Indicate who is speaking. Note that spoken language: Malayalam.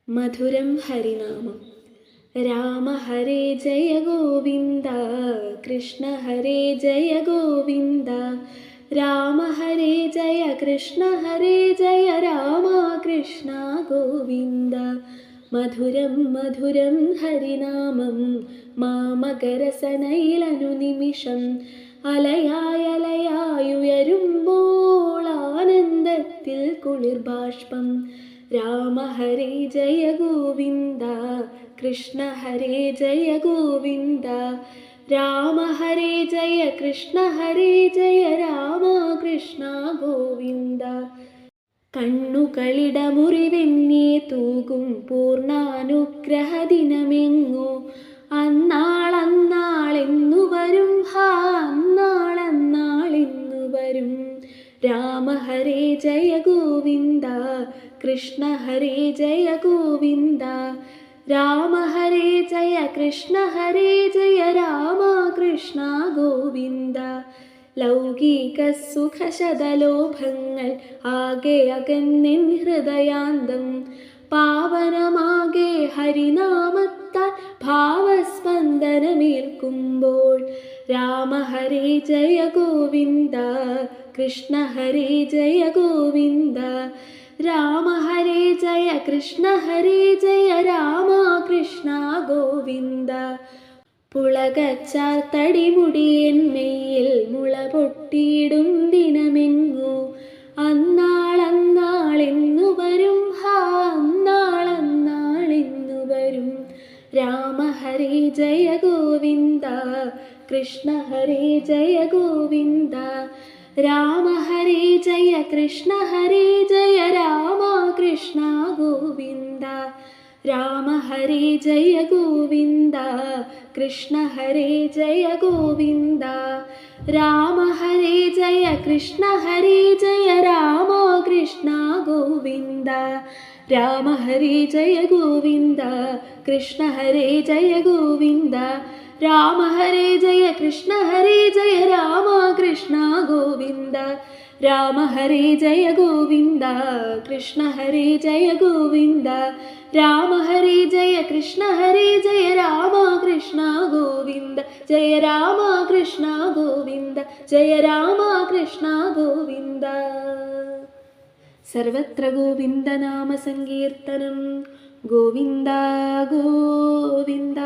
Speaker 1: മധുരം ഹരിനാമം. രാമ ഹരേ ജയ ഗോവിന്ദ, കൃഷ്ണ ഹരേ ജയ ഗോവിന്ദ. രാമ ഹരേ ജയ കൃഷ്ണ ഹരേ ജയ രാമ കൃഷ്ണ ഗോവിന്ദ. മധുരം മധുരം ഹരിനാമം, മാമകരസനയിലനുനിമിഷം അലയായുയരുമ്പോൾ ആനന്ദത്തിൽ കുളിർബാഷ്പം. രാമ ഹരേ ജയ ഗോവിന്ദ, കൃഷ്ണ ഹരേ ജയ ഗോവിന്ദ. രാമ ഹരേ ജയ കൃഷ്ണ ഹരേ ജയ രാമ കൃഷ്ണ ഗോവിന്ദ. കണ്ണുകളിടമുറിവെന്നേ തൂകും പൂർണ്ണാനുഗ്രഹ ദിനമെങ്ങോ അന്നാളെന്നു വരും, അന്നാളെന്നു വരും. രാമ ഹരേ ജയ ഗോവിന്ദ, കൃഷ്ണ ഹരേ ജയ ഗോവിന്ദ. രാമ ഹരേ ജയ കൃഷ്ണ ഹരേ ജയ രാമ കൃഷ്ണ ഗോവിന്ദ. ലൗകിക സുഖശതലോഭങ്ങൾ ആകെ അകന്നിൻ ഹൃദയാന്തം, പാവനമാകെ ഹരിനാമത്താൽ ഭാവസ്പന്ദനമേൽക്കുമ്പോൾ. രാമ ഹരേ ജയ ഗോവിന്ദ, കൃഷ്ണ ഹരേ ജയ ഗോവിന്ദ. രാമ ഹരേ ജയ കൃഷ്ണ ഹരേ ജയ രാമ കൃഷ്ണ ഗോവിന്ദ. പുളകച്ചാർത്തടിമുടിയൻ മെയ്യിൽ മുള പൊട്ടിയിടും ദിനമെങ്ങോ അന്നാളെന്നു വരും, അന്നാളെന്നു വരും. രാമ ഹരേ ജയ ഗോവിന്ദ, കൃഷ്ണ ഹരേ ജയ ഗോവിന്ദ. രാമ ഹരേ ജയ കൃഷ്ണ ഹരേ ജയ രാമ കൃഷ്ണ ഗോവിന്ദ. രാമ ഹരേ ജയ ഗോവിന്ദ, കൃഷ്ണ ഹരേ ജയ ഗോവിന്ദ. രാമ ഹരേ ജയ കൃഷ്ണ ഹരേ ജയ രാമ കൃഷ്ണ ഗോവിന്ദ. രാമ ഹരേ ജയ ഗോവിന്ദ, കൃഷ്ണ ഹരേ ജയ ഗോവിന്ദ. രാമ ഹരേ ജയ കൃഷ്ണ ഹരേ ജയ രാമ കൃഷ്ണ ഗോവിന്ദ. രാമ ഹരേ ജയ ഗോവിന്ദ, കൃഷ്ണ ഹരേ ജയ ഗോവിന്ദ. രാമ ഹരേ ജയ കൃഷ്ണ ഹരേ ജയ രാമ കൃഷ്ണ ഗോവിന്ദ. ജയ രാമ കൃഷ്ണ ഗോവിന്ദ, ജയ രാമ കൃഷ്ണ ഗോവിന്ദ. സർവത്ര ഗോവിന്ദ നാമ സങ്കീർത്തനം. ഗോവിന്ദ ഗോവിന്ദ.